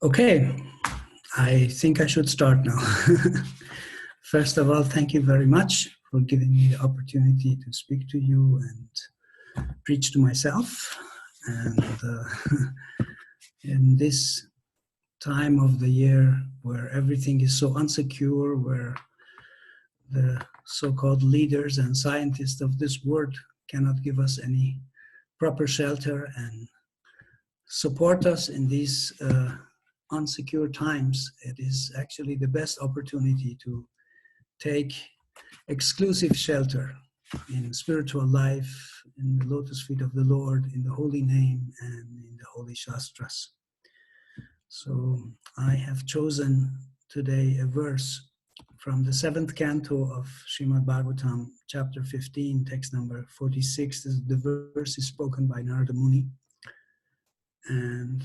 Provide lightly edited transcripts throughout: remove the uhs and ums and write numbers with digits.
Okay, I think I should start now. First of all, thank you very much for giving me the opportunity to speak to you and preach to myself. And in this time of the year where everything is so unsecure, where the so-called leaders and scientists of this world cannot give us any proper shelter and support us in these unsecure times, it is actually the best opportunity to take exclusive shelter in spiritual life, in the lotus feet of the Lord, in the holy name, and in the holy Shastras. So I have chosen today a verse from the 7th canto of Shrimad Bhagavatam, chapter 15, text number 46. The verse is spoken by Narada Muni. And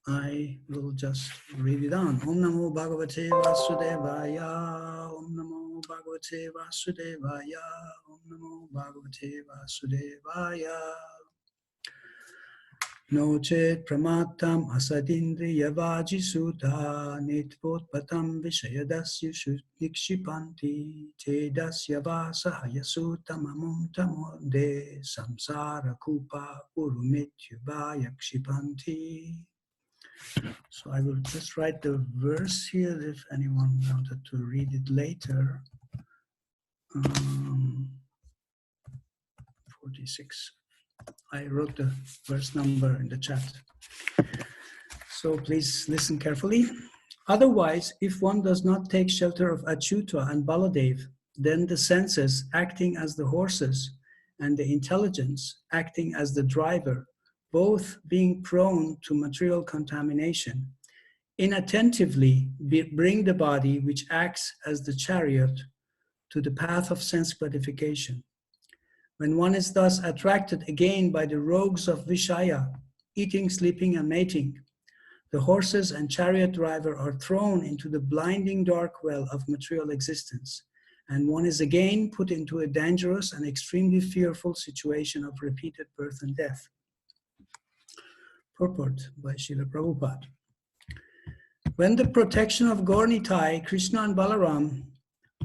I will just read it on. Om Namo Bhagavate Vasudevaya. Om Namo Bhagavate Vasudevaya. Om Namo Bhagavate Vasudevaya. No chet pramatam asadindriya vajisuta nitvotpatam vishayadasya nikshipanti chedasya vasahayasutam amum tamonde samsara kupa urumityubhaya kshipanti. So I will just write the verse here if anyone wanted to read it later. 46. I wrote the verse number in the chat. So please listen carefully. Otherwise, if one does not take shelter of Achyuta and Baladev, then the senses acting as the horses and the intelligence acting as the driver, both being prone to material contamination, inattentively bring the body which acts as the chariot to the path of sense gratification. When one is thus attracted again by the rogues of Vishaya, eating, sleeping, and mating, the horses and chariot driver are thrown into the blinding dark well of material existence, and one is again put into a dangerous and extremely fearful situation of repeated birth and death. Purport by Srila Prabhupada. When the protection of Gaur-Nitai, Krishna and Balaram,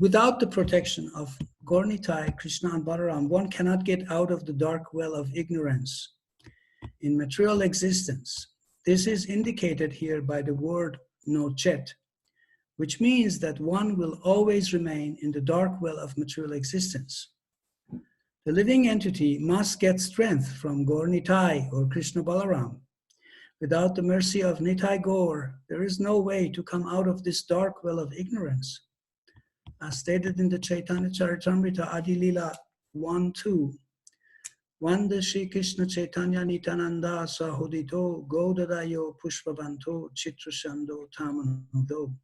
without the protection of Gaur-Nitai, Krishna and Balaram, one cannot get out of the dark well of ignorance in material existence. This is indicated here by the word no chet, which means that one will always remain in the dark well of material existence. The living entity must get strength from Gaur-Nitai or Krishna Balaram. Without the mercy of Nitai Gaur, there is no way to come out of this dark well of ignorance. As stated in the Chaitanya Charitamrita Adi Lila 1-2, Vanda Shri Krishna Chaitanya Nityananda Sahudito Godadayo Pushpavanto Chitrashando Tamanudo.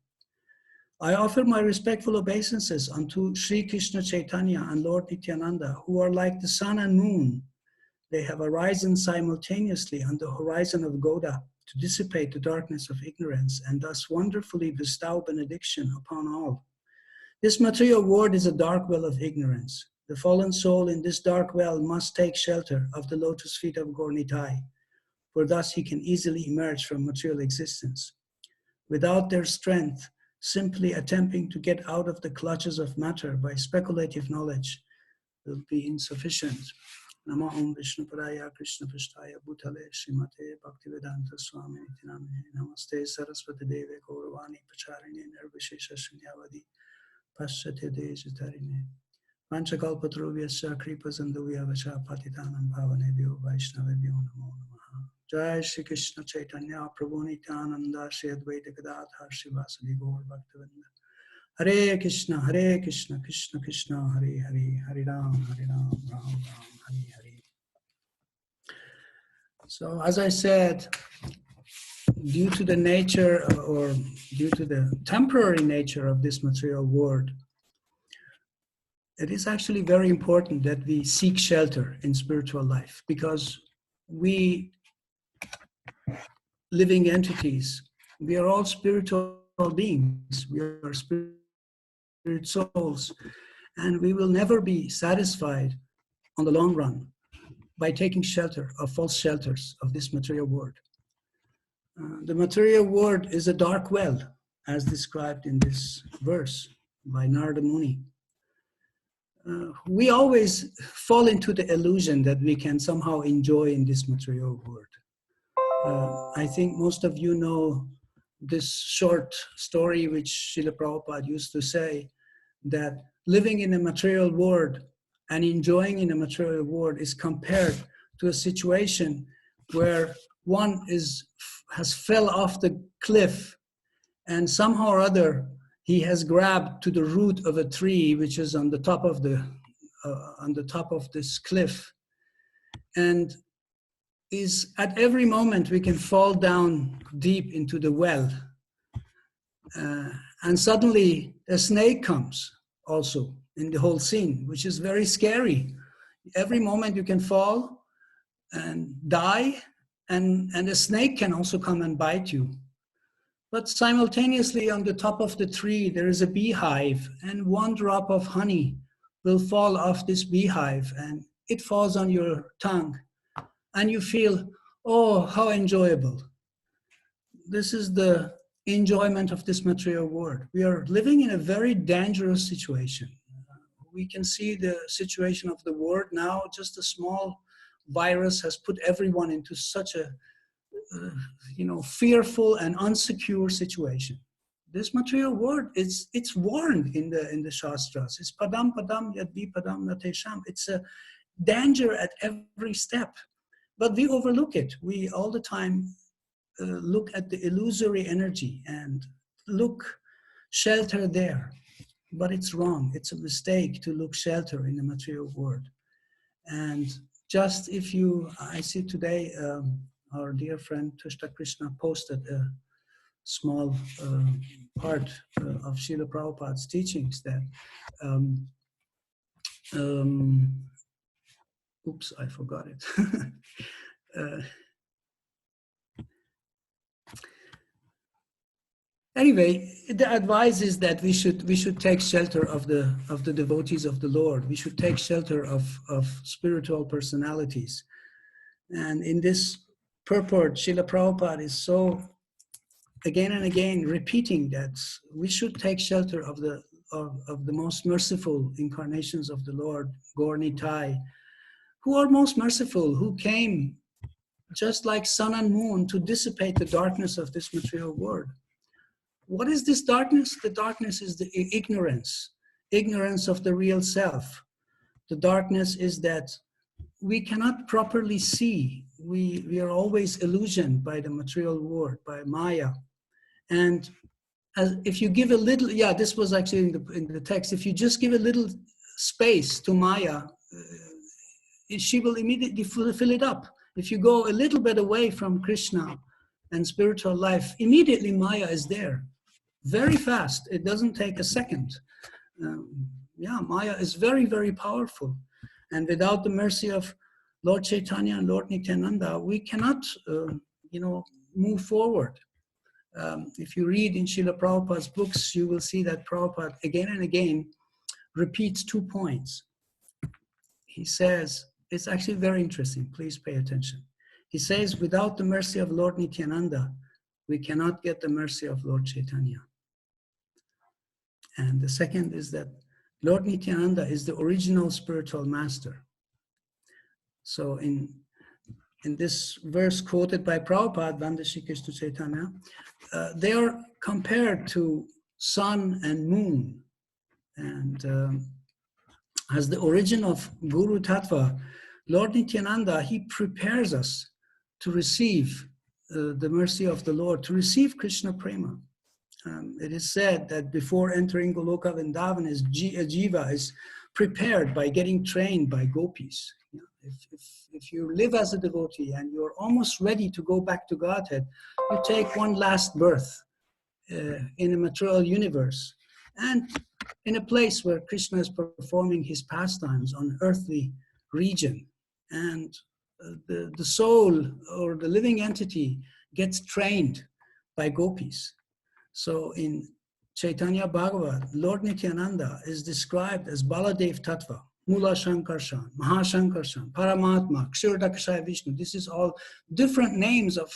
I offer my respectful obeisances unto Shri Krishna Chaitanya and Lord Nityananda, who are like the sun and moon. They have arisen simultaneously on the horizon of Gauda to dissipate the darkness of ignorance and thus wonderfully bestow benediction upon all. This material world is a dark well of ignorance. The fallen soul in this dark well must take shelter of the lotus feet of Gaur-Nitai, for thus he can easily emerge from material existence. Without their strength, simply attempting to get out of the clutches of matter by speculative knowledge will be insufficient. Nama Om Vishnu Padaya Krishna Prasthaya Bhutale Srimate Bhaktivendanta Swami Prabhupada Namaste Saraswati Deve Gauravani Pacharini Nirvishesha Shunyavadi Paschate Dejatarine Panchakalpatruvya Kripa Sandhuya Vacha Patitanam Bhavanebhyo Vaishnavebhyo Namo Namaha. Jai Shri Krishna Chaitanya Prabhu Nityananda Shri Advaita Gadadhar Shri Vasudeva Gaur Bhaktivinoda. Hare Krishna, Krishna Krishna, Hare Hare, Hare Ram, Ram Ram, Hare Hare. So as I said, due to the nature or due to the temporary nature of this material world, it is actually very important that we seek shelter in spiritual life, because we living entities, we are all spiritual beings, we are spirit souls, and we will never be satisfied on the long run by taking shelter of false shelters of this material world. The material world is a dark well, as described in this verse by Narada Muni. We always fall into the illusion that we can somehow enjoy in this material world. I think most of you know this short story which Srila Prabhupada used to say, that living in a material world and enjoying in a material world is compared to a situation where one has fell off the cliff and somehow or other he has grabbed to the root of a tree which is on the top of this cliff, and is at every moment we can fall down deep into the well, and suddenly a snake comes also in the whole scene, which is very scary. Every moment you can fall and die, and a snake can also come and bite you. But simultaneously on the top of the tree there is a beehive, and one drop of honey will fall off this beehive and it falls on your tongue and you feel, oh, how enjoyable. This is the enjoyment of this material world. We are living in a very dangerous situation. We can see the situation of the world now. Just a small virus has put everyone into such a fearful and unsecure situation. This material world, it's warned in the Shastras. It's padam padam yad vipadam natesham. It's a danger at every step. But we overlook it. We all the time look at the illusory energy and look shelter there. But it's wrong. It's a mistake to look shelter in the material world. And just I see today, our dear friend Tushta Krishna posted a small part of Srila Prabhupada's teachings that, oops, I forgot it. Anyway, the advice is that we should take shelter of the devotees of the Lord. We should take shelter of spiritual personalities. And in this purport, Srila Prabhupada is so again and again repeating that we should take shelter of the most merciful incarnations of the Lord, Gaur Nitai, who are most merciful, who came just like sun and moon to dissipate the darkness of this material world. What is this darkness? The darkness is the ignorance of the real self. The darkness is that we cannot properly see. We are always illusioned by the material world, by Maya. And if you give a little, this was actually in the text, if you just give a little space to Maya, she will immediately fill it up. If you go a little bit away from Krishna and spiritual life, immediately Maya is there. Very fast. It doesn't take a second. Maya is very, very powerful. And without the mercy of Lord Chaitanya and Lord Nityananda, we cannot, move forward. If you read in Srila Prabhupada's books, you will see that Prabhupada again and again repeats 2 points. He says, it's actually very interesting, please pay attention. He says, without the mercy of Lord Nityananda, we cannot get the mercy of Lord Chaitanya. And the second is that Lord Nityananda is the original spiritual master. So in this verse quoted by Prabhupada, Vandashikesh to Chaitanya, they are compared to sun and moon. And as the origin of Guru Tattva, Lord Nityananda, he prepares us to receive the mercy of the Lord, to receive Krishna Prema. It is said that before entering Goloka Vrindavan, a jiva is prepared by getting trained by gopis. If you live as a devotee and you're almost ready to go back to Godhead, you take one last birth in a material universe and in a place where Krishna is performing his pastimes on earthly region. And the soul or the living entity gets trained by gopis. So in Chaitanya Bhagavat, Lord Nityananda is described as Baladev Tattva. Mula Shankarshan, Mahashankarshan, Paramatma, Kshirodakashaya Vishnu. This is all different names of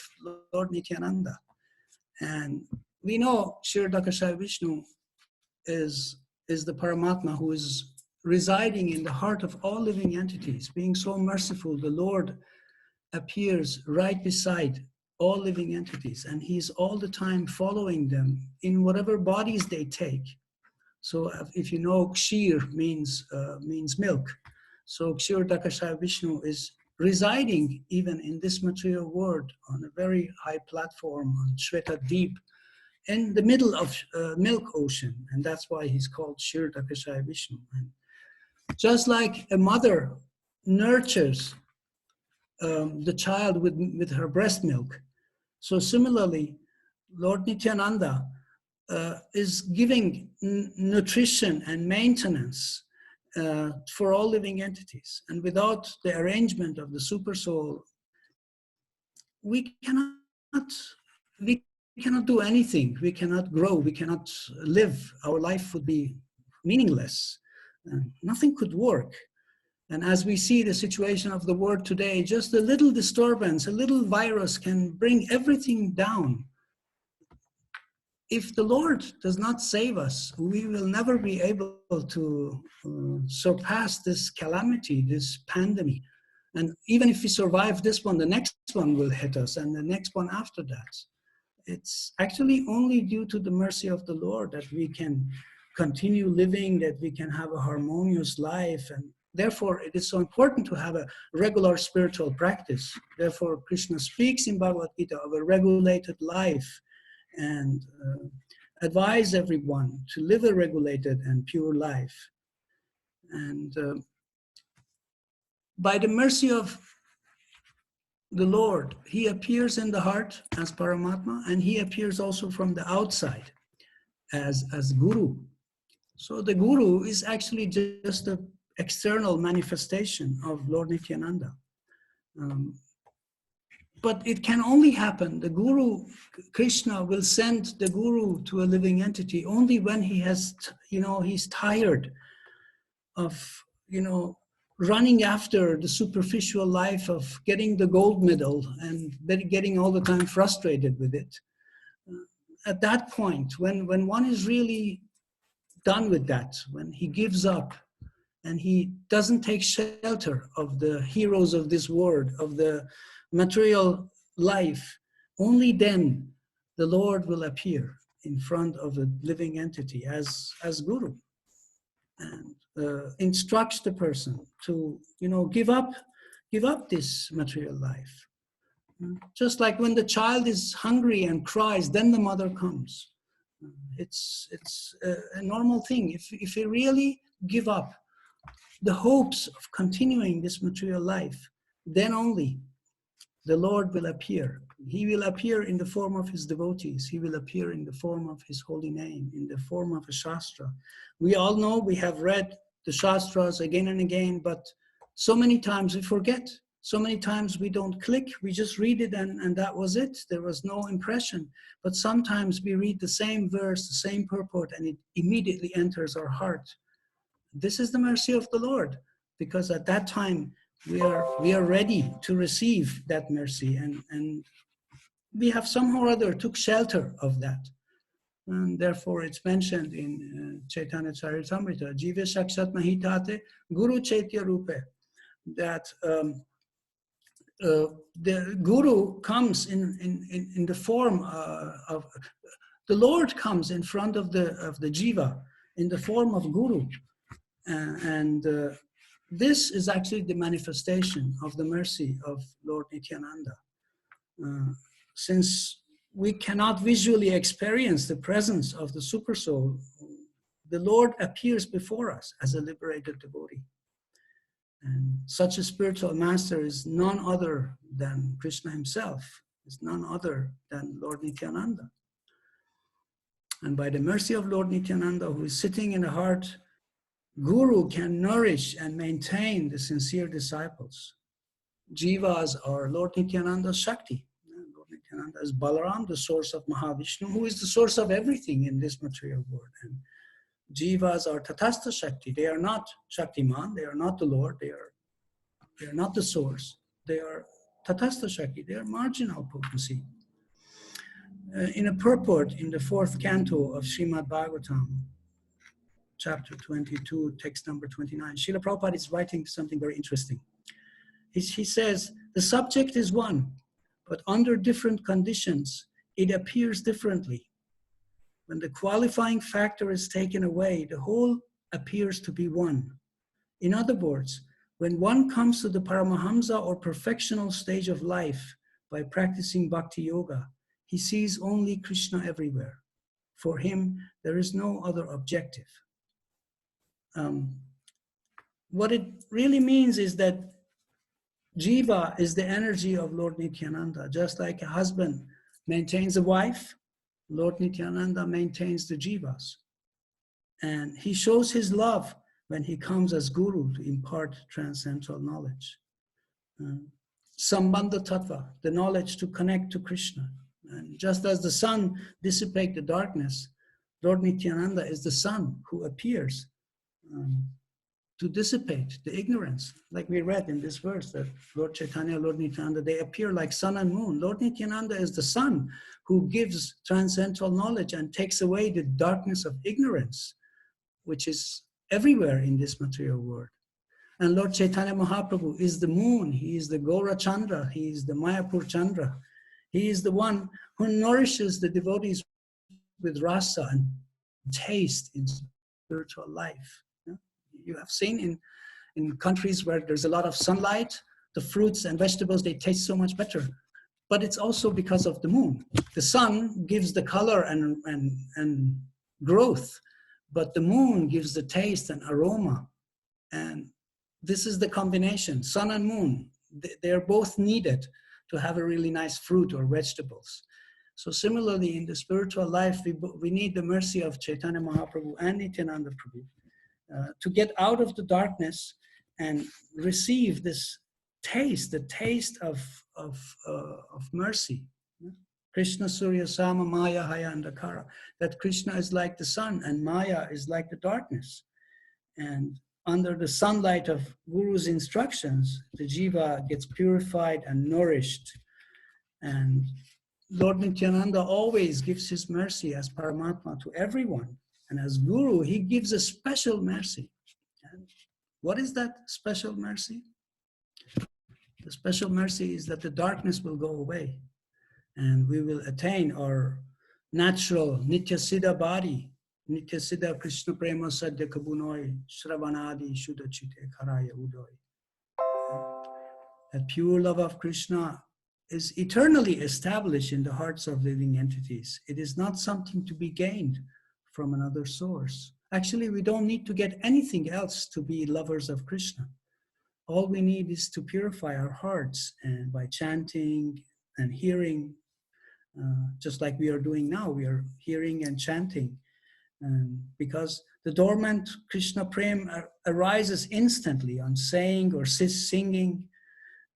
Lord Nityananda. And we know Kshirodakashaya Vishnu is the Paramatma who is residing in the heart of all living entities. Being so merciful, the Lord appears right beside all living entities, and he's all the time following them in whatever bodies they take. So if you know, Kshir means milk. So Kshirodakashaya Vishnu is residing even in this material world on a very high platform on Shweta Deep, in the middle of milk ocean, and that's why he's called Kshirodakashaya Vishnu. And just like a mother nurtures the child with her breast milk, so similarly, Lord Nityananda is giving nutrition and maintenance for all living entities. And without the arrangement of the Supersoul, we cannot do anything. We cannot grow. We cannot live. Our life would be meaningless. Nothing could work. And as we see the situation of the world today, just a little disturbance, a little virus can bring everything down. If the Lord does not save us, we will never be able to surpass this calamity, this pandemic. And even if we survive this one, the next one will hit us, and the next one after that. It's actually only due to the mercy of the Lord that we can continue living, that we can have a harmonious life. And therefore, it is so important to have a regular spiritual practice. Therefore, Krishna speaks in Bhagavad Gita of a regulated life, and advise everyone to live a regulated and pure life. And by the mercy of the Lord, he appears in the heart as Paramatma, and he appears also from the outside as Guru. So the Guru is actually just an external manifestation of Lord Nityananda. But it can only happen, the Guru, Krishna will send the Guru to a living entity only when he has, he's tired of, running after the superficial life of getting the gold medal and getting all the time frustrated with it. At that point, when one is really done with that, when he gives up and he doesn't take shelter of the heroes of this world, of the material life, only then the Lord will appear in front of a living entity as Guru, and instructs the person to give up this material life. Just like when the child is hungry and cries, then the mother comes. It's a normal thing. If we really give up the hopes of continuing this material life, then only the Lord will appear. He will appear in the form of his devotees. He will appear in the form of his holy name, in the form of a Shastra. We all know, we have read the Shastras again and again, but so many times we forget. So many times we don't click, we just read it and that was it. There was no impression. But sometimes we read the same verse, the same purport, and it immediately enters our heart. This is the mercy of the Lord, because at that time we are ready to receive that mercy, and we have somehow or other took shelter of that. And therefore it's mentioned in Chaitanya Charitamrita, Jiva Shakshat Mahitate Guru Chaitya Rupe, that the Guru comes in the form of, the Lord comes in front of the Jiva in the form of Guru. This is actually the manifestation of the mercy of Lord Nityananda. Since we cannot visually experience the presence of the Supersoul, the Lord appears before us as a liberated devotee. And such a spiritual master is none other than Krishna himself, is none other than Lord Nityananda. And by the mercy of Lord Nityananda, who is sitting in the heart, Guru can nourish and maintain the sincere disciples. Jivas are Lord Nityananda's Shakti. Lord Nityananda is Balaram, the source of Mahavishnu, who is the source of everything in this material world. And Jivas are Tatastha Shakti. They are not Shaktiman. They are not the Lord. They are not the source. They are Tatastha Shakti. They are marginal potency. In a purport in the 4th canto of Shrimad Bhagavatam, chapter 22, text number 29, Srila Prabhupada is writing something very interesting. He says, the subject is one, but under different conditions, it appears differently. When the qualifying factor is taken away, the whole appears to be one. In other words, when one comes to the Paramahamsa or perfectional stage of life by practicing Bhakti Yoga, he sees only Krishna everywhere. For him, there is no other objective. What it really means is that Jiva is the energy of Lord Nityananda. Just like a husband maintains a wife, Lord Nityananda maintains the Jivas. And he shows his love when he comes as Guru to impart transcendental knowledge. Sambandha Tattva, the knowledge to connect to Krishna. And just as the sun dissipates the darkness, Lord Nityananda is the sun who appears to dissipate the ignorance. Like we read in this verse that Lord Chaitanya, Lord Nityananda, they appear like sun and moon. Lord Nityananda is the sun who gives transcendental knowledge and takes away the darkness of ignorance, which is everywhere in this material world. And Lord Chaitanya Mahaprabhu is the moon. He is the Gaura Chandra. He is the Mayapur Chandra. He is the one who nourishes the devotees with rasa and taste in spiritual life. You have seen in countries where there's a lot of sunlight, the fruits and vegetables, they taste so much better. But it's also because of the moon. The sun gives the color and growth, but the moon gives the taste and aroma. And this is the combination, sun and moon. They're both needed to have a really nice fruit or vegetables. So similarly, in the spiritual life, we need the mercy of Chaitanya Mahaprabhu and Nityananda Prabhu to get out of the darkness and receive this taste, the taste of mercy. Krishna Surya Sama Maya Haya Andakara, that Krishna is like the sun and Maya is like the darkness. And under the sunlight of Guru's instructions, the jiva gets purified and nourished. And Lord Nityananda always gives his mercy as Paramatma to everyone. And as Guru, he gives a special mercy. And what is that special mercy? The special mercy is that the darkness will go away and we will attain our natural Nitya Siddha body, Nitya Siddha Krishna Prema Sadhya Kabunoi, Shravanadi Shuddha Chite Karaya Udoy. That pure love of Krishna is eternally established in the hearts of living entities. It is not something to be gained from another source. Actually, we don't need to get anything else to be lovers of Krishna. All we need is to purify our hearts, and by chanting and hearing, just like we are doing now, we are hearing and chanting. Because the dormant Krishna Prem arises instantly on saying or singing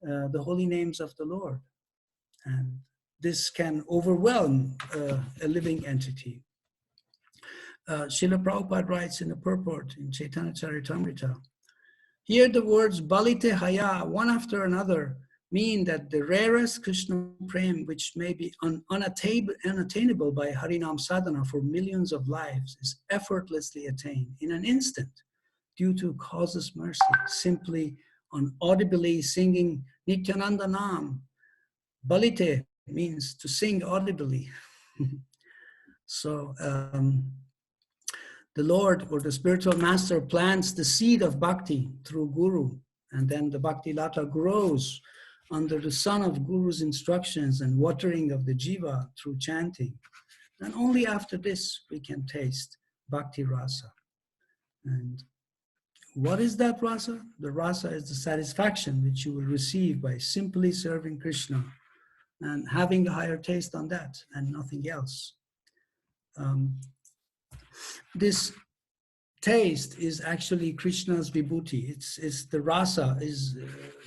the holy names of the Lord. And this can overwhelm a living entity. Srila Prabhupada writes in the purport in Chaitanya Charitamrita, here the words Balite Haya, one after another, mean that the rarest Krishna Prem, which may be unattainable by Harinam Sadhana for millions of lives, is effortlessly attained in an instant due to causeless mercy, simply on audibly singing Nityananda Nam. Balite means to sing audibly. So the Lord or the spiritual master plants the seed of bhakti through Guru, and then the bhakti lata grows under the sun of Guru's instructions and watering of the jiva through chanting. And only after this we can taste bhakti rasa. And what is that rasa? The rasa is the satisfaction which you will receive by simply serving Krishna and having a higher taste on that and nothing else. This taste is actually Krishna's vibhuti. It's the rasa.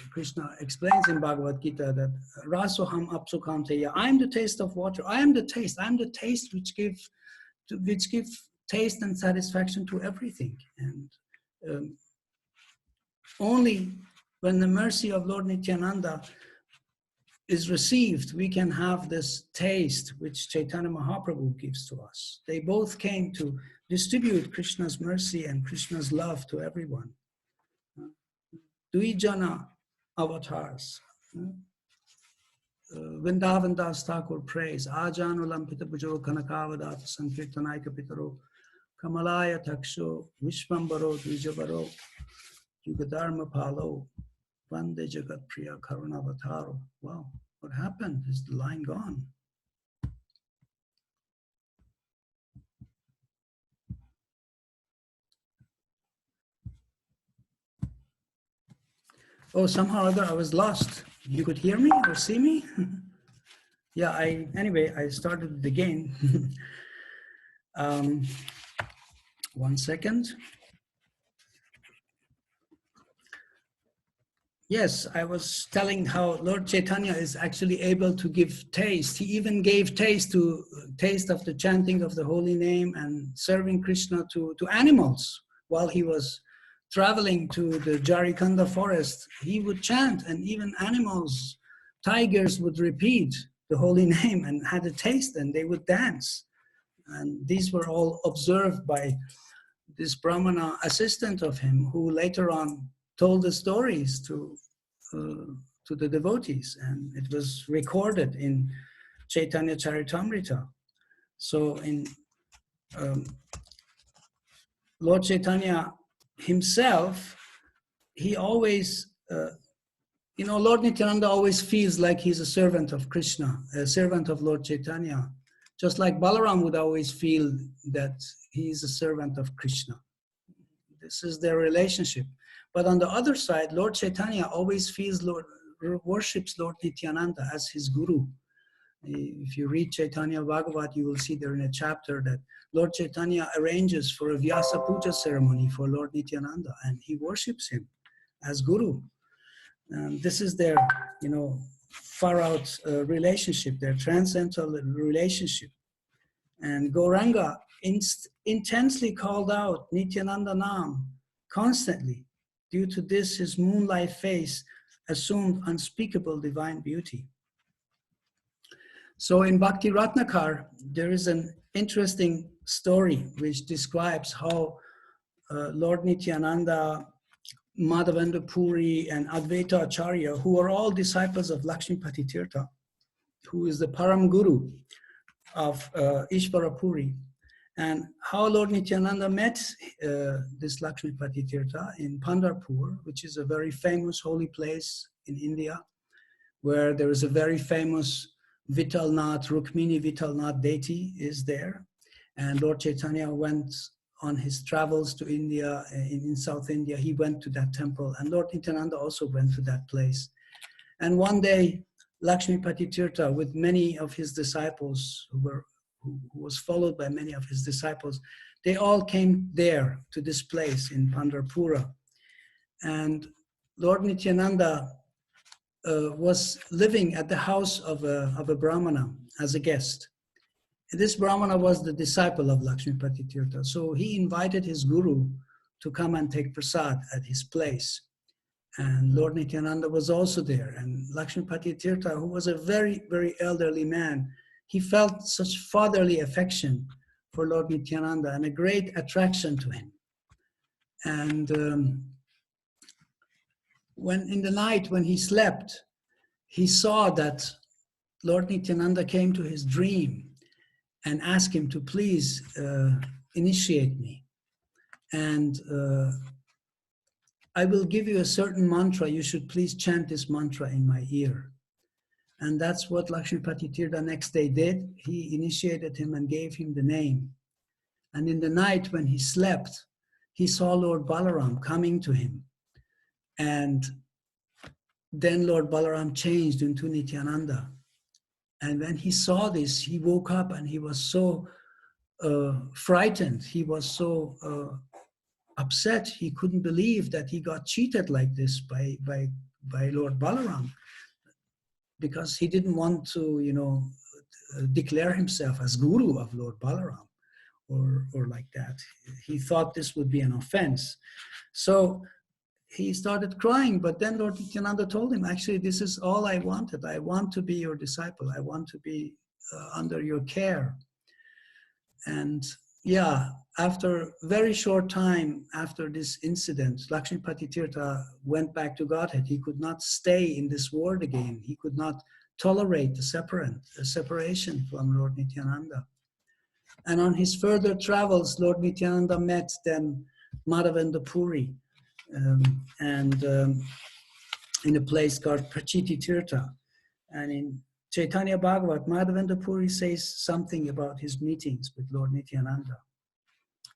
Krishna explains in Bhagavad Gita that rasoham apsukamteya. I am the taste of water. I am the taste. I am the taste which give taste and satisfaction to everything. And only when the mercy of Lord Nityananda is received, we can have this taste which Chaitanya Mahaprabhu gives to us. They both came to distribute Krishna's mercy and Krishna's love to everyone. Dvijana avatars. Vrindavan Das Thakur prays, Ajanulam Pita Bhujo Kanakavadata Sankirtanaika Pitaro Kamalaya Taksho Vishvambaro Dvijavaro Yugadharma Palo Vande Jagat Priya Karunavataro. Wow, what happened? Is the line gone? Oh, somehow or other I was lost. You could hear me or see me? Yeah, anyway, I started it again. 1 second. Yes, I was telling how Lord Chaitanya is actually able to give taste. He even gave taste of the chanting of the holy name and serving Krishna to animals. While he was traveling to the Jarikanda forest, he would chant, and even animals, tigers would repeat the holy name and had a taste, and they would dance. And these were all observed by this Brahmana assistant of him, who later on told the stories to the devotees, and it was recorded in Chaitanya Charitamrita. So in Lord Chaitanya himself, he always, Lord Nityananda always feels like he's a servant of Krishna, a servant of Lord Chaitanya, just like Balaram would always feel that he is a servant of Krishna. This is their relationship. But on the other side, Lord Chaitanya always worships Lord Nityananda as his guru. If you read Chaitanya Bhagavat, you will see there in a chapter that Lord Chaitanya arranges for a Vyasa Puja ceremony for Lord Nityananda, and he worships him as guru. And this is their, far out relationship, their transcendental relationship. And Gauranga intensely called out Nityananda Nam constantly. Due to this, his moonlight face assumed unspeakable divine beauty. So in Bhakti Ratnakar, there is an interesting story which describes how Lord Nityananda, Madhavendra Puri, and Advaita Acharya, who are all disciples of Lakshmipati Tirtha, who is the Param Guru of Ishvara Puri, and how Lord Nityananda met this Lakshmipati Tirtha in Pandharpur, which is a very famous holy place in India, where there is a very famous Vitalnath, Rukmini Vitalnath deity is there. And Lord Chaitanya went on his travels to India, in South India, he went to that temple, and Lord Nityananda also went to that place. And one day, Lakshmipati Tirtha, with many of his disciples, who was followed by many of his disciples, they all came there to this place in Pandharpura. And Lord Nityananda was living at the house of a Brahmana as a guest. This Brahmana was the disciple of Lakshmipati Tirtha. So he invited his guru to come and take prasad at his place. And Lord Nityananda was also there. And Lakshmipati Tirtha, who was a very, very elderly man, he felt such fatherly affection for Lord Nityananda and a great attraction to him. And when in the night when he slept, he saw that Lord Nityananda came to his dream and asked him to please initiate me. And I will give you a certain mantra. You should please chant this mantra in my ear. And that's what Lakshmipati Tirtha next day did. He initiated him and gave him the name. And in the night when he slept, he saw Lord Balaram coming to him. And then Lord Balaram changed into Nityananda. And when he saw this, he woke up and he was so frightened. He was so upset. He couldn't believe that he got cheated like this by Lord Balaram, because he didn't want to, declare himself as guru of Lord Balaram. or like that. He thought this would be an offense. So he started crying, but then Lord Nityananda told him, actually, this is all I wanted. I want to be your disciple. I want to be under your care. And yeah, after a very short time after this incident, Lakshmipati Tirtha went back to Godhead. He could not stay in this world again. He could not tolerate the separation from Lord Nityananda. And on his further travels, Lord Nityananda met then Madhavendra Puri, in a place called Prachiti Tirtha. And in Chaitanya Bhagavat, Madhavendra Puri says something about his meetings with Lord Nityananda.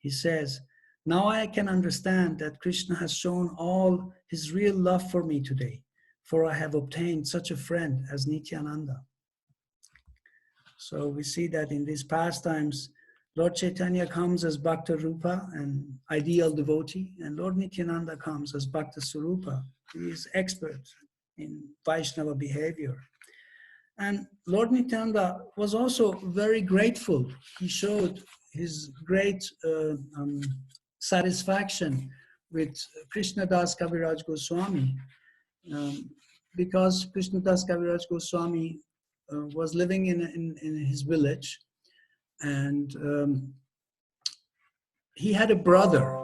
He says, now I can understand that Krishna has shown all his real love for me today, for I have obtained such a friend as Nityananda. So we see that in these pastimes, Lord Chaitanya comes as Bhakta Rupa, an ideal devotee, and Lord Nityananda comes as Bhakta Swarupa. He is expert in Vaishnava behavior. And Lord Nityananda was also very grateful. He showed his great satisfaction with Krishnadas Kaviraj Goswami, because Krishnadas Kaviraj Goswami was living in his village, and he had a brother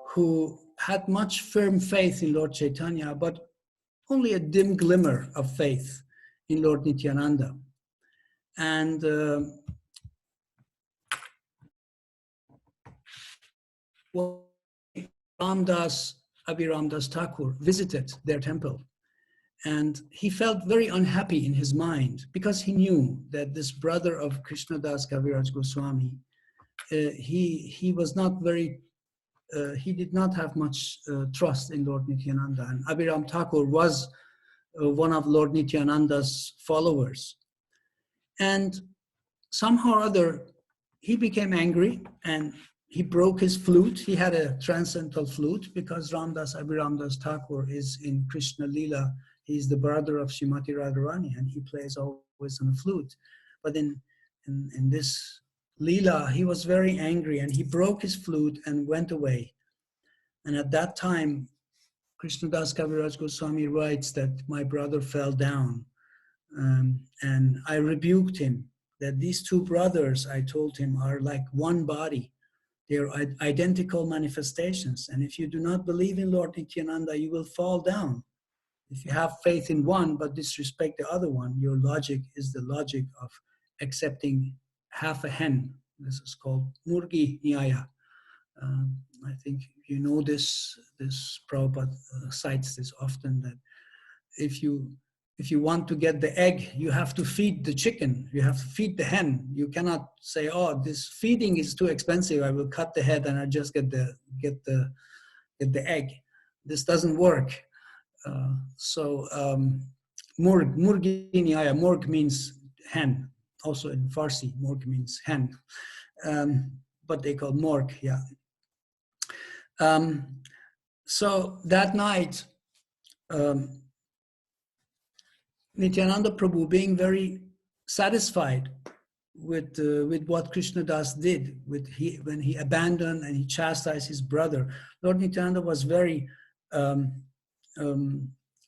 who had much firm faith in Lord Chaitanya, but only a dim glimmer of faith in Lord Nityananda. And Abhiramdas Thakur visited their temple, and he felt very unhappy in his mind because he knew that this brother of Krishnadas Kaviraj Goswami, he was not very, he did not have much trust in Lord Nityananda, and Abhiram Thakur was one of Lord Nityananda's followers. And somehow or other, he became angry and he broke his flute. He had a transcendental flute because Abhiramdas Thakur is in Krishna Lila. He's the brother of Srimati Radharani, and he plays always on a flute. But in this Lila, he was very angry and he broke his flute and went away. And at that time, Krishnadas Kaviraj Goswami writes that my brother fell down, and I rebuked him that these two brothers, I told him, are like one body. They are identical manifestations. And if you do not believe in Lord Nityananda, you will fall down. If you have faith in one but disrespect the other one, your logic is the logic of accepting half a hen. This is called Murgi Nyaya. I think you know this Prabhupada cites this often, that if you want to get the egg, you have to feed the chicken, you have to feed the hen. You cannot say, oh, this feeding is too expensive, I will cut the head and I just get the egg. This doesn't work. Murgi Nyaya, Murg means hen. Also in Farsi, Murg means hen. But they call Morg, yeah. So that night, Nityananda Prabhu, being very satisfied with what Krishnadas did, when he abandoned and he chastised his brother, Lord Nityananda was very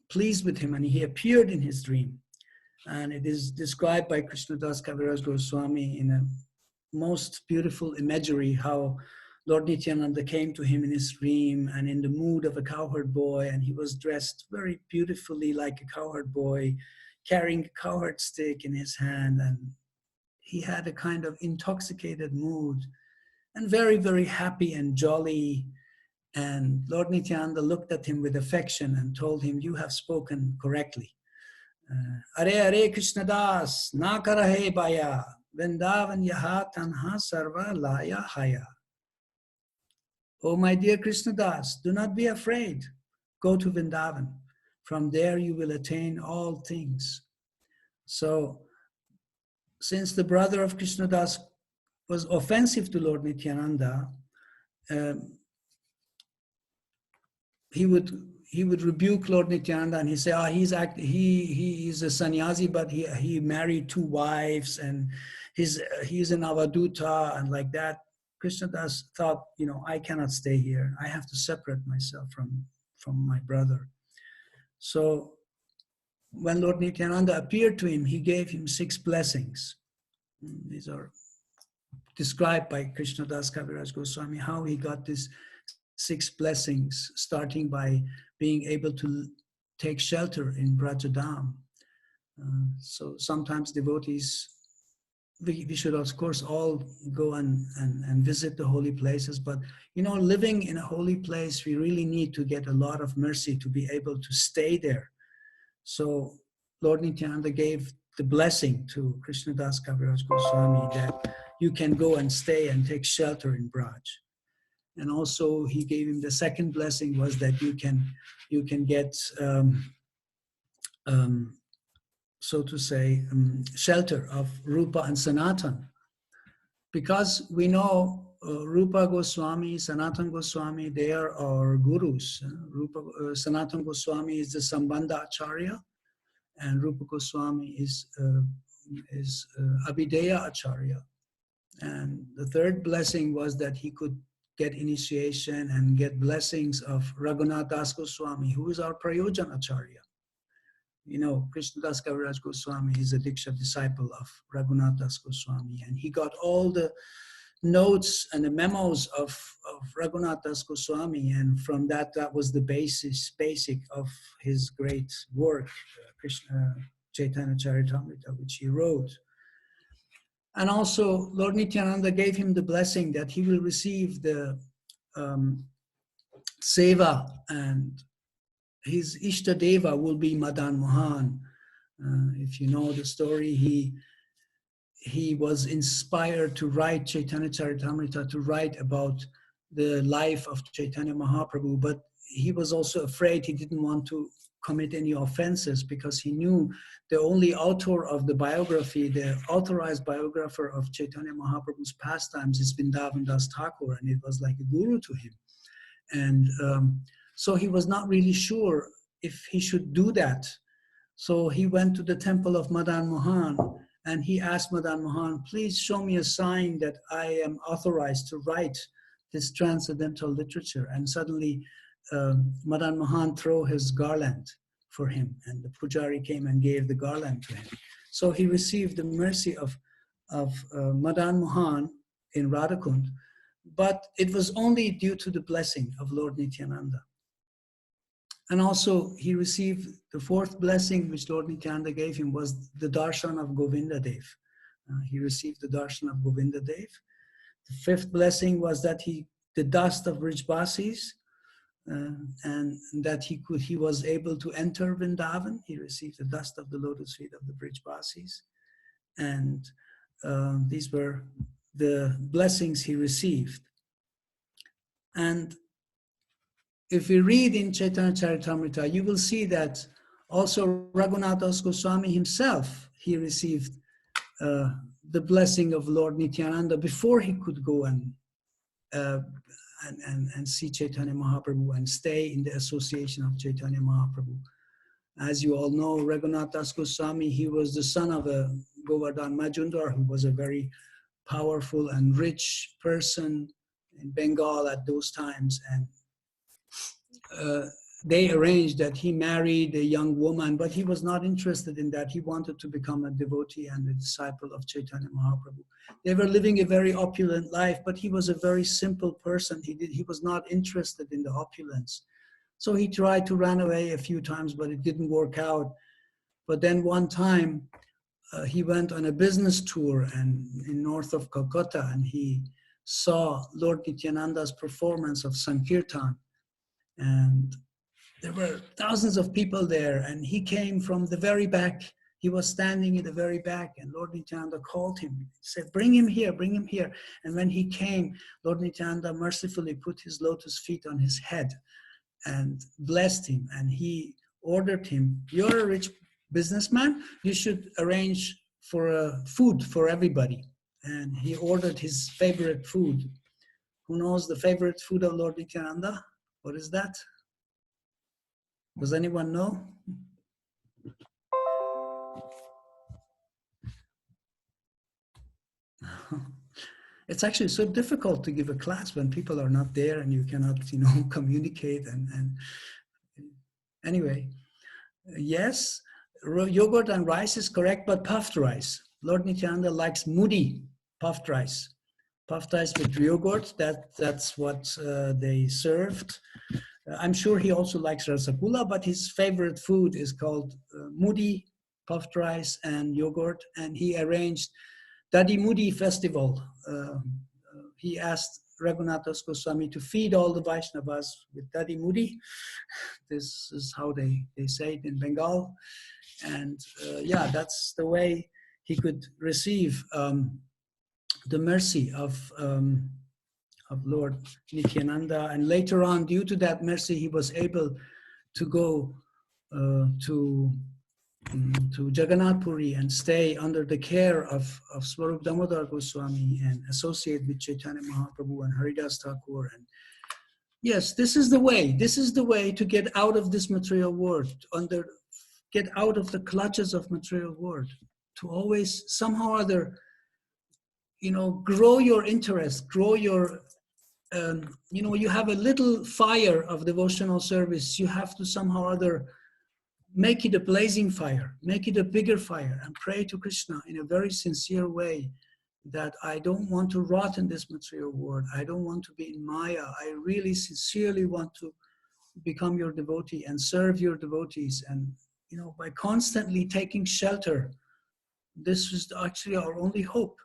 pleased with him, and he appeared in his dream. And it is described by Krishnadas Kaviraj Goswami in a most beautiful imagery how Lord Nityananda came to him in his dream and in the mood of a cowherd boy, and he was dressed very beautifully like a cowherd boy, carrying a cowherd stick in his hand, and he had a kind of intoxicated mood and very, very happy and jolly. And Lord Nityananda looked at him with affection and told him, you have spoken correctly. Hare Krishna Das, na karahe baya, Vrindavan yaha tanha sarva laya haya. Oh, my dear Krishnadas, do not be afraid. Go to Vrindavan. From there you will attain all things. So, since the brother of Krishnadas was offensive to Lord Nityananda, he would rebuke Lord Nityananda and he say, he is a sannyasi, but he married two wives and he's an avaduta and like that. Krishnadas thought, I cannot stay here. I have to separate myself from my brother. So when Lord Nityananda appeared to him, he gave him 6 blessings. These are described by Krishnadas Kaviraj Goswami, how he got these 6 blessings, starting by being able to take shelter in Brajadam. So sometimes devotees, we should of course all go and visit the holy places, but living in a holy place, we really need to get a lot of mercy to be able to stay there. So Lord Nityananda gave the blessing to Krishnadas Kaviraj Goswami that you can go and stay and take shelter in Braj. And also he gave him the second blessing was that you can get so to say shelter of Rupa and Sanatan, because we know Rupa Goswami, Sanatan Goswami, they are our gurus. Sanatan Goswami is the Sambandha Acharya, and Rupa Goswami is Abhideya Acharya. And the third blessing was that he could get initiation and get blessings of Raghunath Das Goswami, who is our Prayojan Acharya. Krishnadas Kaviraj Goswami is a Diksha disciple of Raghunath Das Goswami, and he got all the notes and the memos of Raghunath Das Goswami, and from that was the basic of his great work, Krishna Chaitanya Charitamrita, which he wrote. And also Lord Nityananda gave him the blessing that he will receive the seva, and his Ishtadeva will be Madan Mohan. If you know the story, he was inspired to write Chaitanya Charitamrita, to write about the life of Chaitanya Mahaprabhu, but he was also afraid, he didn't want to commit any offenses, because he knew the only author of the biography, the authorized biographer of Chaitanya Mahaprabhu's pastimes is Vrindavan Das Thakur, and it was like a guru to him. And so he was not really sure if he should do that. So he went to the temple of Madan Mohan, and he asked Madan Mohan, please show me a sign that I am authorized to write this transcendental literature. And suddenly Madan Mohan threw his garland for him, and the pujari came and gave the garland to him. So he received the mercy of Madan Mohan in Radhakund, but it was only due to the blessing of Lord Nityananda. And also he received the fourth blessing which Lord Nityananda gave him was the darshan of Govinda Dev. He received the darshan of Govinda Dev. The fifth blessing was that the dust of Vrijbasis, and that he was able to enter Vrindavan. He received the dust of the lotus feet of the Vrijbasis. And these were the blessings he received. And if we read in Chaitanya Charitamrita, you will see that also Raghunath Das Goswami himself, he received the blessing of Lord Nityananda before he could go and see Chaitanya Mahaprabhu and stay in the association of Chaitanya Mahaprabhu. As you all know, Raghunath Das Goswami, he was the son of a Govardhan Majumdar, who was a very powerful and rich person in Bengal at those times. And they arranged that he married a young woman, but he was not interested in that. He wanted to become a devotee and a disciple of Chaitanya Mahaprabhu. They were living a very opulent life, but he was a very simple person. He was not interested in the opulence. So he tried to run away a few times, but it didn't work out. But then one time he went on a business tour and in north of Calcutta, and he saw Lord Nityananda's performance of Sankirtan. And there were thousands of people there, and he came from the very back. He was standing in the very back, and Lord Nityananda called him, said, bring him here, bring him here. And when he came, Lord Nityananda mercifully put his lotus feet on his head and blessed him. And he ordered him, you're a rich businessman, you should arrange for food for everybody. And he ordered his favorite food. Who knows the favorite food of Lord Nityananda? What is that? Does anyone know? It's actually so difficult to give a class when people are not there and you cannot, communicate. And anyway, yes, yogurt and rice is correct, but puffed rice. Lord Nityananda likes moody puffed rice. Puffed rice with yogurt, that's what they served. I'm sure he also likes rasagula, but his favorite food is called moody puffed rice and yogurt, and he arranged Dadi Mudi festival. He asked Raghunatha Goswami to feed all the Vaishnavas with Dadi Mudi. This is how they say it in Bengal. And yeah, that's the way he could receive the mercy of Lord Nityananda. And later on, due to that mercy, he was able to go to Jagannath Puri and stay under the care of Swarup Damodar Goswami and associate with Chaitanya Mahaprabhu and Haridas Thakur. And yes, this is the way. This is the way to get out of this material world, get out of the clutches of material world, to always somehow or other, grow your interest, grow your, you have a little fire of devotional service. You have to somehow or other make it a blazing fire, make it a bigger fire, and pray to Krishna in a very sincere way that I don't want to rot in this material world. I don't want to be in Maya. I really sincerely want to become your devotee and serve your devotees. And, by constantly taking shelter, this is actually our only hope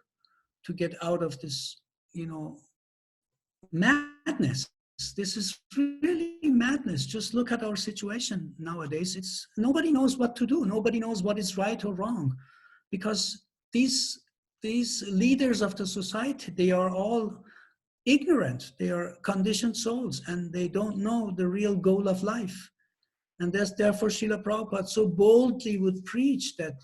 to get out of this, madness. This is really madness. Just look at our situation nowadays. Nobody knows what to do. Nobody knows what is right or wrong, because these leaders of the society, they are all ignorant. They are conditioned souls, and they don't know the real goal of life. And therefore Srila Prabhupada so boldly would preach that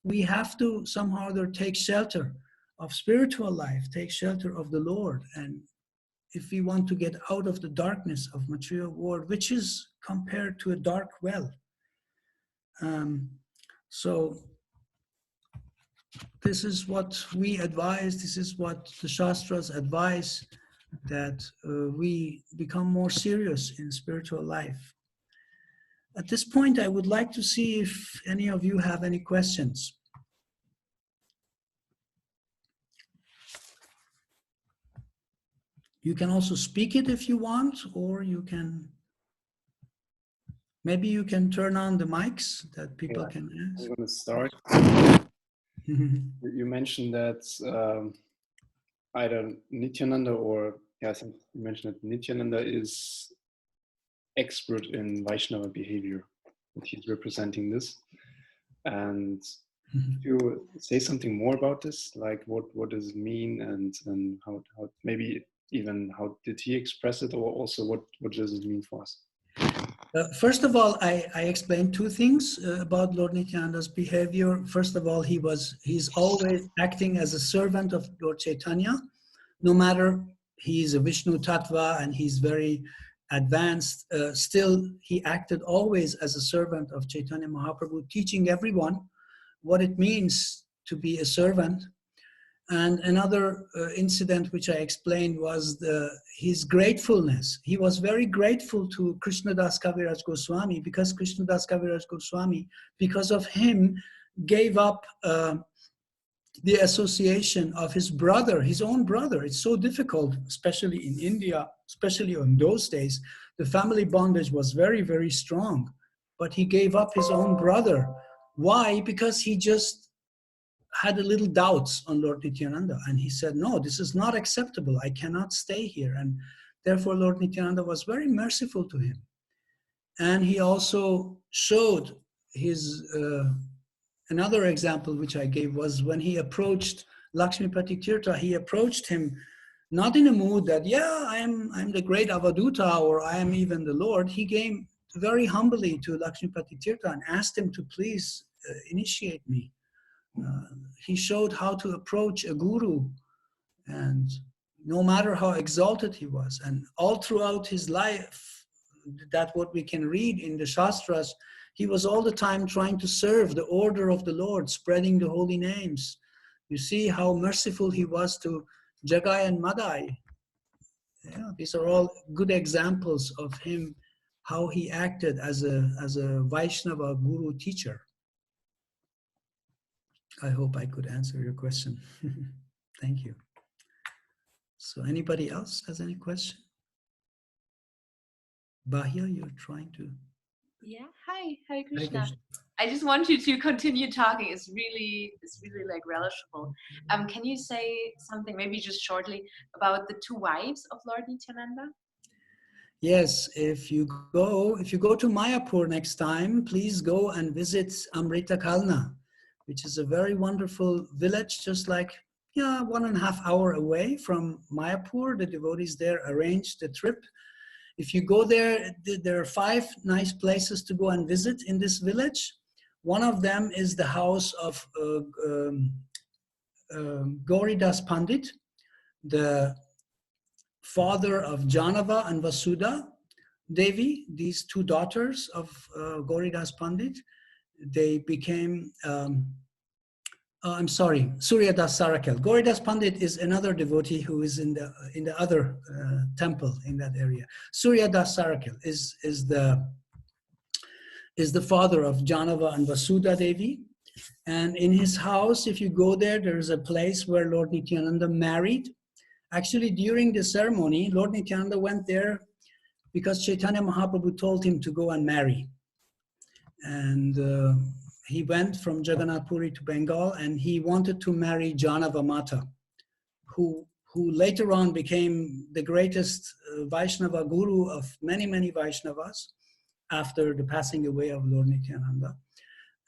we have to somehow or other take shelter of spiritual life, take shelter of the Lord. And if we want to get out of the darkness of material world, which is compared to a dark well. So this is what we advise, this is what the Shastras advise, that we become more serious in spiritual life. At this point, I would like to see if any of you have any questions. You can also speak it if you want, or maybe you can turn on the mics that people can ask. I'm going to start. You mentioned that either Nityananda or, I think you mentioned that Nityananda is expert in Vaishnava behavior, that he's representing this. And if you say something more about this, like what does it mean, and how maybe even how did he express it, or also what does it mean for us? First of all, I explained two things about Lord Nityananda's behavior. First of all, he's always acting as a servant of Lord Chaitanya, no matter he is a Vishnu Tattva and he's very advanced. Still, he acted always as a servant of Chaitanya Mahaprabhu, teaching everyone what it means to be a servant. And another incident which I explained was his gratefulness. He was very grateful to Krishnadas Kaviraj Goswami, because Krishnadas Kaviraj Goswami, because of him, gave up the association of his brother, his own brother. It's so difficult, especially in India, especially in those days. The family bondage was very, very strong. But he gave up his own brother. Why? Because he just had a little doubts on Lord Nityananda, and he said, no, this is not acceptable. I cannot stay here. And therefore Lord Nityananda was very merciful to him. And he also showed his, another example which I gave was when he approached Lakshmipati Tirtha, he approached him not in a mood that, yeah, I'm the great Avaduta, or I am even the Lord. He came very humbly to Lakshmipati Tirtha and asked him to please initiate me. He showed how to approach a guru, and no matter how exalted he was, and all throughout his life, that what we can read in the Shastras, he was all the time trying to serve the order of the Lord, spreading the holy names. You see how merciful he was to Jagai and Madai. Yeah, these are all good examples of him, how he acted as a Vaishnava guru teacher. I hope I could answer your question. Thank you. So anybody else has any question? Bahya, you're trying to... Yeah, hi, Hare Hare Krishna. Krishna. I just want you to continue talking. It's really like relishable. Can you say something, maybe just shortly, about the two wives of Lord Nityananda? Yes, if you go to Mayapur next time, please go and visit Amrita Kalna, which is a very wonderful village, just like 1.5 hours away from Mayapur. The devotees there arranged the trip. If you go there, there are 5 nice places to go and visit in this village. One of them is the house of Gauridas Pandit, the father of Janava and Vasudha Devi, these 2 daughters of Gauridas Pandit. They became, Surya Das Sarakel. Gauridas Pandit is another devotee who is in the other temple in that area. Surya Das Sarakel is the father of Janava and Vasudha Devi. And in his house, if you go there, there is a place where Lord Nityananda married. Actually, during the ceremony, Lord Nityananda went there because Chaitanya Mahaprabhu told him to go and marry. And he went from Jagannath Puri to Bengal, and he wanted to marry Janava Mata, who later on became the greatest Vaishnava guru of many, many Vaishnavas after the passing away of Lord Nityananda.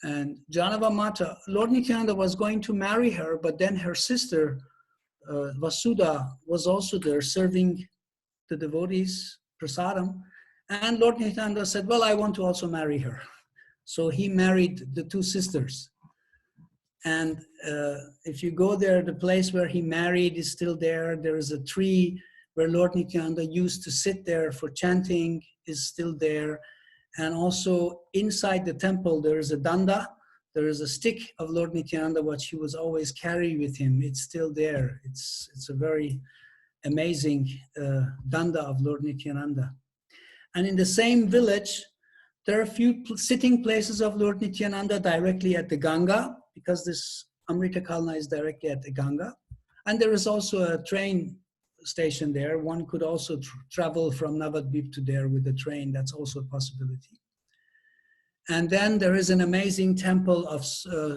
And Janava Mata, Lord Nityananda was going to marry her, but then her sister, Vasudha, was also there serving the devotees, prasadam. And Lord Nityananda said, well, I want to also marry her. So he married the 2 sisters. And if you go there, the place where he married is still there. There is a tree where Lord Nityananda used to sit there for chanting, is still there. And also inside the temple, there is a danda. There is a stick of Lord Nityananda, which he was always carrying with him. It's still there. It's a very amazing danda of Lord Nityananda. And in the same village, there are a few sitting places of Lord Nityananda directly at the Ganga, because this Amrita Kalna is directly at the Ganga. And there is also a train station there. One could also travel from Navadvip to there with the train. That's also a possibility. And then there is an amazing temple of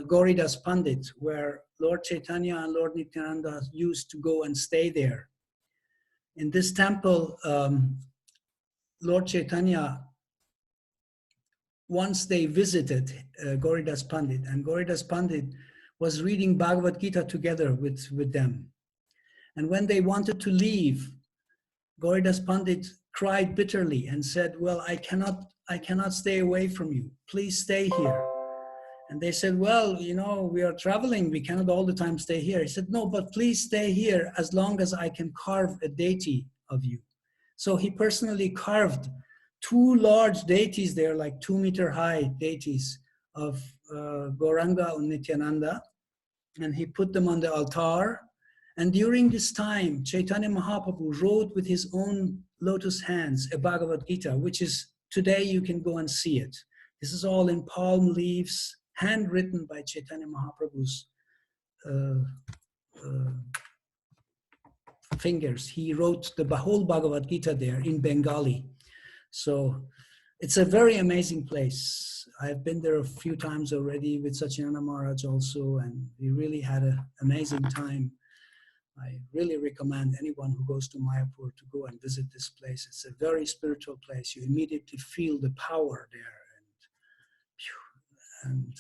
Gauridas Pandit, where Lord Chaitanya and Lord Nityananda used to go and stay there. In this temple, Lord Chaitanya, once they visited Gauridas Pandit, and Gauridas Pandit was reading Bhagavad Gita together with them. And when they wanted to leave, Gauridas Pandit cried bitterly and said, well, I cannot stay away from you. Please stay here. And they said, well, we are traveling. We cannot all the time stay here. He said, no, but please stay here as long as I can carve a deity of you. So he personally carved 2 large deities there, like 2-meter high deities of Gauranga and Nityananda. And he put them on the altar. And during this time, Chaitanya Mahaprabhu wrote with his own lotus hands a Bhagavad Gita, which is today you can go and see it. This is all in palm leaves, handwritten by Chaitanya Mahaprabhu's fingers. He wrote the whole Bhagavad Gita there in Bengali. So it's a very amazing place. I've been there a few times already with Satyananda Maharaj also, and we really had an amazing time. I really recommend anyone who goes to Mayapur to go and visit this place. It's a very spiritual place. You immediately feel the power there. And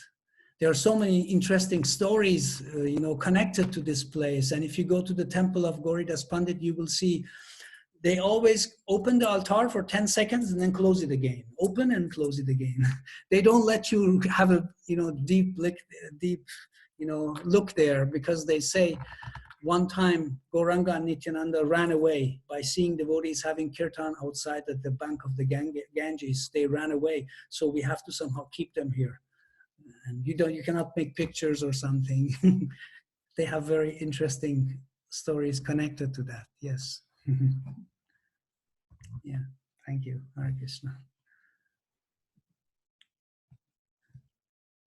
there are so many interesting stories, connected to this place. And if you go to the temple of Gauridas Pandit, you will see they always open the altar for 10 seconds and then close it again. Open and close it again. They don't let you have a deep look there, because they say one time Gauranga and Nityananda ran away by seeing devotees having kirtan outside at the bank of the Ganges. They ran away, so we have to somehow keep them here. And you cannot make pictures or something. They have very interesting story is connected to that. Yes. Yeah. Thank you. Hare Krishna.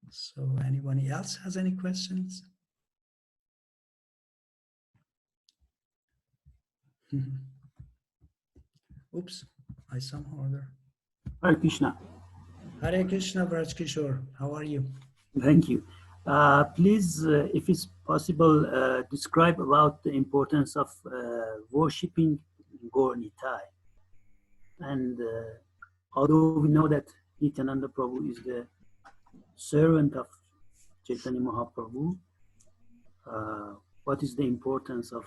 So anybody else has any questions? Oops, I somehow other. Hare Krishna. Hare Krishna, Vraj Kishore. How are you? Thank you. Please, if it's possible, describe about the importance of worshipping Gaur Nitai. And although we know that Nityananda Prabhu is the servant of Chaitanya Mahaprabhu, what is the importance of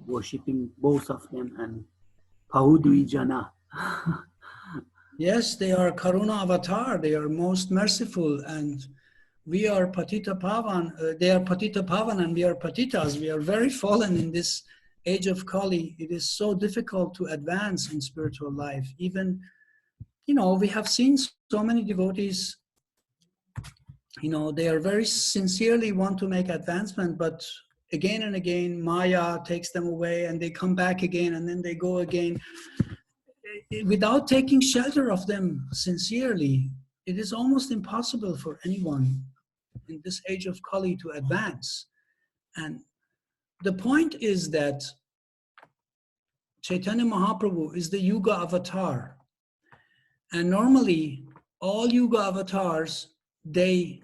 worshipping both of them and Pahudri Jana? Yes, they are Karuna avatar. They are most merciful, and we are Patita Pavan. They are Patita Pavan, and we are Patitas. We are very fallen in this age of Kali. It is so difficult to advance in spiritual life. Even, we have seen so many devotees, they are very sincerely want to make advancement, but again and again, Maya takes them away and they come back again and then they go again. Without taking shelter of them sincerely, it is almost impossible for anyone in this age of Kali to advance. And the point is that Chaitanya Mahaprabhu is the Yuga avatar. And normally, all Yuga avatars, they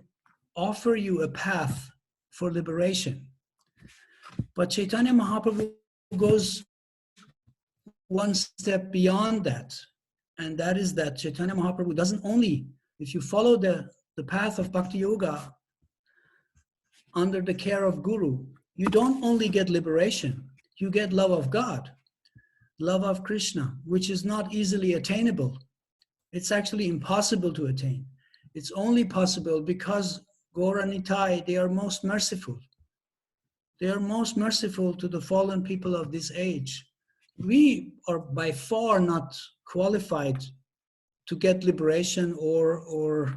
offer you a path for liberation. But Chaitanya Mahaprabhu goes one step beyond that. And that is that Chaitanya Mahaprabhu doesn't only, if you follow the path of Bhakti Yoga under the care of Guru, you don't only get liberation, you get love of God, love of Krishna, which is not easily attainable. It's actually impossible to attain. It's only possible because Gaura Nitai, they are most merciful. They are most merciful to the fallen people of this age. We are by far not qualified to get liberation or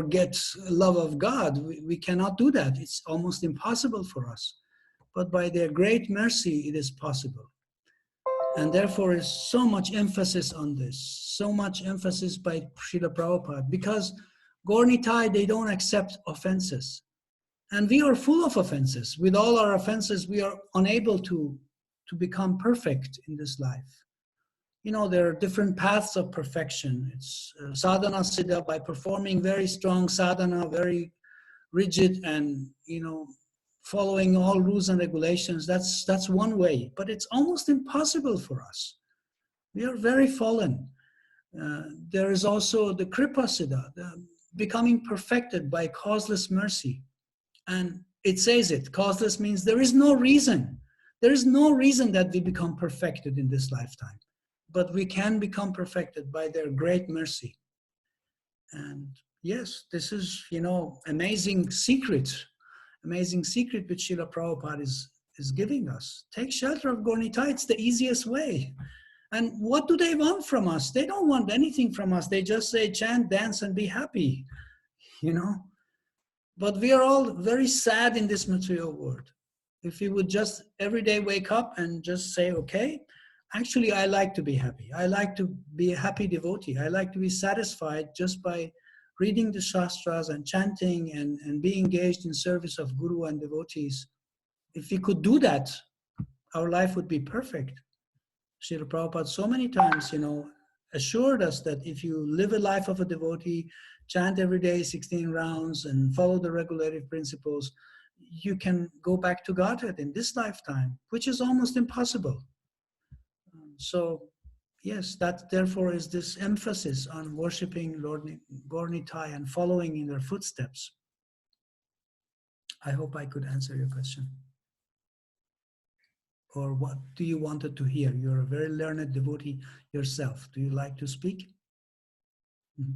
get love of God. We cannot do that. It's almost impossible for us. But by their great mercy, it is possible. And therefore is so much emphasis on this, so much emphasis by Srila Prabhupada, because Gaur Nitai, they don't accept offenses. And we are full of offenses. With all our offenses, we are unable to become perfect in this life. There are different paths of perfection. It's sadhana siddha, by performing very strong sadhana, very rigid and, following all rules and regulations. That's one way, but it's almost impossible for us. We are very fallen. There is also the kripa siddha, the becoming perfected by causeless mercy. And it says it, causeless means there is no reason. There is no reason that we become perfected in this lifetime. But we can become perfected by their great mercy. And yes, this is, amazing secret which Srila Prabhupada is giving us. Take shelter of Gaur Nitai, it's the easiest way. And what do they want from us? They don't want anything from us. They just say, chant, dance, and be happy, But we are all very sad in this material world. If we would just every day wake up and just say, okay, actually, I like to be happy. I like to be a happy devotee. I like to be satisfied just by reading the Shastras and chanting and be engaged in service of Guru and devotees. If we could do that, our life would be perfect. Srila Prabhupada so many times, assured us that if you live a life of a devotee, chant every day 16 rounds and follow the regulative principles, you can go back to Godhead in this lifetime, which is almost impossible. So, yes, that therefore is this emphasis on worshipping Gaur Nitai and following in their footsteps. I hope I could answer your question. Or what do you wanted to hear? You're a very learned devotee yourself. Do you like to speak? Mm-hmm.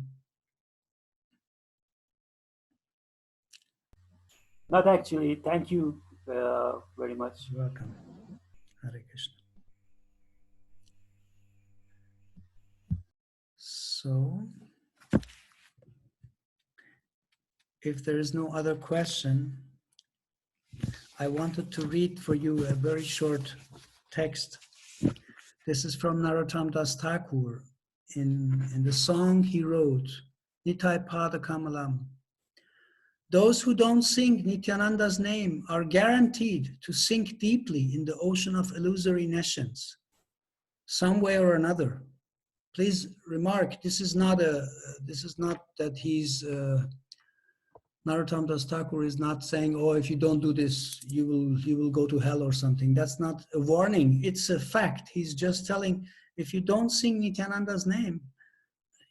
Not actually. Thank you very much. You're welcome. Hare Krishna. So, if there is no other question, I wanted to read for you a very short text. This is from Narottam Das Thakur in the song he wrote, Nitai Pada Kamalam. Those who don't sing Nityananda's name are guaranteed to sink deeply in the ocean of illusory nescience, some way or another. Please remark, this is not that he's, Narottam Das Thakur is not saying, oh, if you don't do this, you will go to hell or something. That's not a warning, it's a fact. He's just telling, if you don't sing Nityananda's name,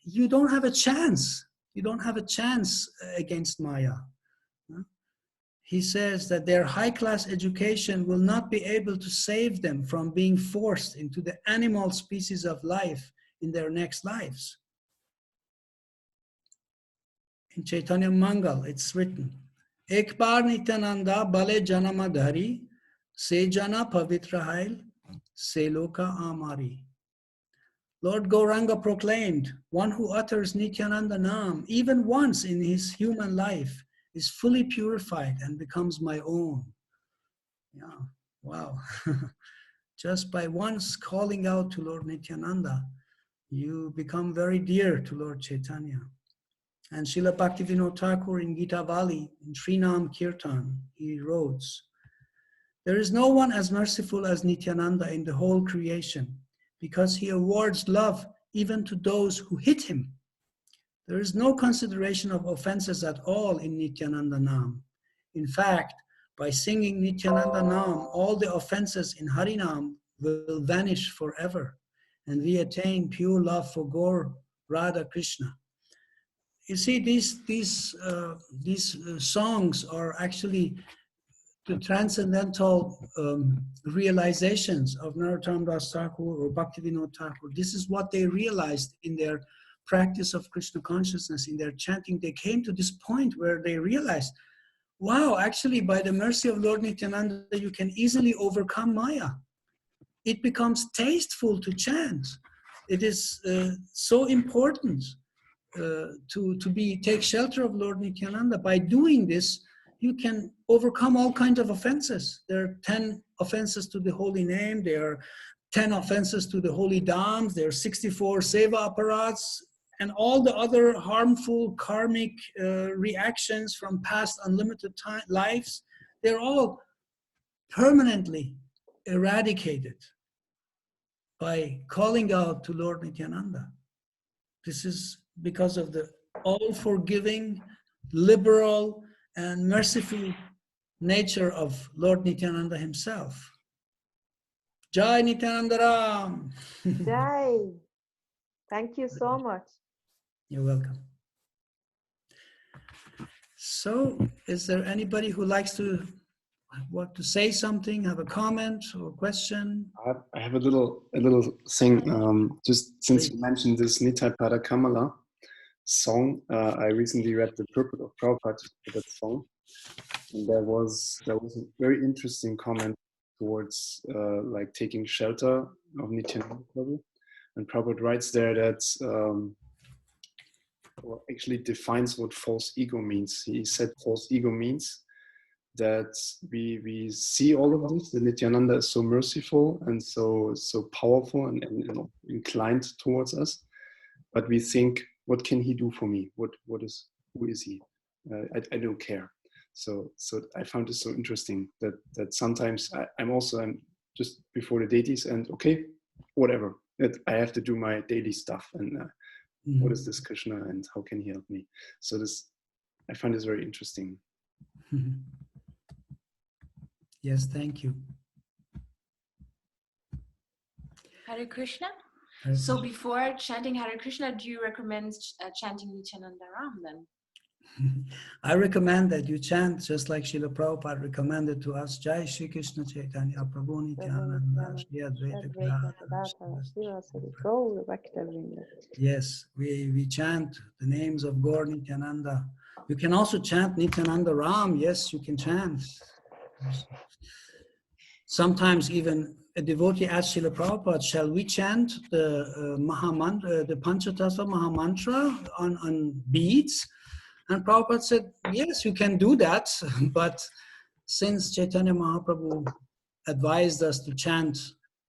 you don't have a chance. You don't have a chance against Maya. He says that their high-class education will not be able to save them from being forced into the animal species of life in their next lives. In Chaitanya Mangal, it's written, Ek bar Nityananda bale janama dhari, se jana pavitra hail, se loka amari. Lord Gauranga proclaimed, one who utters Nityananda Nam even once in his human life is fully purified and becomes my own. Yeah, wow. Just by once calling out to Lord Nityananda, you become very dear to Lord Chaitanya. And Srila Bhaktivinoda Thakur in Gita Vali, in Srinam Kirtan, he wrote, there is no one as merciful as Nityananda in the whole creation, because he awards love even to those who hit him. There is no consideration of offenses at all in Nityananda Nam. In fact, by singing Nityananda Nam, all the offenses in Harinam will vanish forever, and we attain pure love for Gaur, Radha, Krishna. You see, these songs are actually the transcendental realizations of Narottam Das Thakur or Bhaktivinoda Thakur. This is what they realized in their practice of Krishna consciousness, in their chanting. They came to this point where they realized, wow, actually by the mercy of Lord Nityananda, you can easily overcome Maya. It becomes tasteful to chant. It is so important to take shelter of Lord Nityananda. By doing this, you can overcome all kinds of offenses. There are 10 offenses to the holy name. There are 10 offenses to the holy dhams. There are 64 seva aparats, and all the other harmful karmic reactions from past unlimited lives. They're all permanently eradicated by calling out to Lord Nityananda. This is because of the all-forgiving, liberal, and merciful nature of Lord Nityananda himself. Jai Nityananda Ram! Jai! Thank you so much. You're welcome. So, is there anybody who likes to want to say something, have a comment or question? I have a little thing. Just since you mentioned this Nitai Pada Kamala song, I recently read the purport of Prabhupada for that song, and there was a very interesting comment towards like taking shelter of Nityananda Prabhu. And Prabhupada writes there that or actually defines what false ego means. He said false ego means that we see all of this, that Nityananda is so merciful and so powerful and inclined towards us, but we think, what can he do for me? Who is he? I don't care. So I found this so interesting that sometimes I'm just before the deities and okay, whatever. That I have to do my daily stuff and what is this Krishna and how can he help me? So I find this very interesting. Yes, thank you. Hare Krishna. Hare So Krishna. before chanting Hare Krishna, do you recommend chanting Nityananda Ram then? I recommend that you chant just like Srila Prabhupada recommended to us, Jai Shri Krishna Chaitanya Prabhu Nityananda Shri Advaita Gadadhara. Yes, we chant the names of Gaur Nityananda. You can also chant Nityananda Ram. Yes, you can chant. Sometimes even a devotee asked Srila Prabhupada, shall we chant the Mahamantra, the Panchatattva Mahamantra on beads? And Prabhupada said, yes, you can do that, but since Chaitanya Mahaprabhu advised us to chant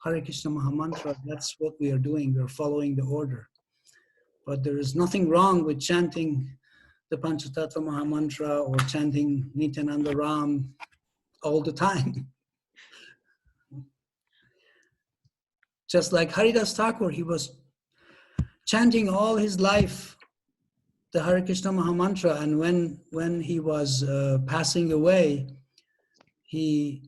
Hare Krishna Mahamantra, that's what we are doing. We're following the order. But there is nothing wrong with chanting the Panchatattva Mahamantra or chanting Nityananda Ram all the time. Just like Haridas Thakur, he was chanting all his life the Hare Krishna Mahamantra, and when he was passing away, he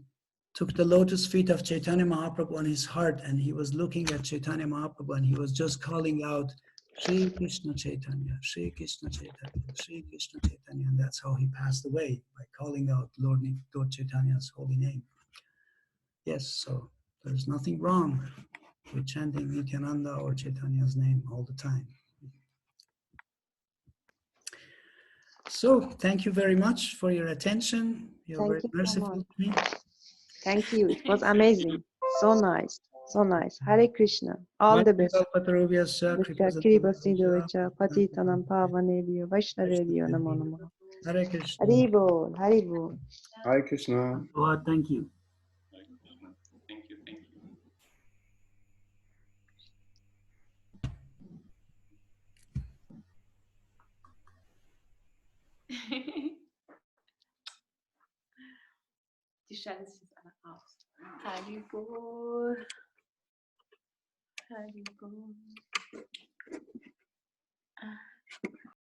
took the lotus feet of Chaitanya Mahaprabhu on his heart, and he was looking at Chaitanya Mahaprabhu, and he was just calling out, Shri Krishna Chaitanya, Shri Krishna Chaitanya, Shri Krishna Chaitanya, and that's how he passed away, by calling out Lord Chaitanya's holy name. Yes, so there's nothing wrong with chanting Nityananda or Chaitanya's name all the time. So, thank you very much for your attention. You're very Thank you so merciful much. to me. Thank you. It was amazing. So nice. So nice. Hare Krishna. All the best. Kripa Sindhuvacha, Patitanam Pavanebhyo, Vaishnavebhyo Namo Namaha. Hare Krishna. Haribol, Haribol. Hare Krishna. Well, thank you. Thank you. Die schalten sich jetzt alle aus. Haribol. Haribol.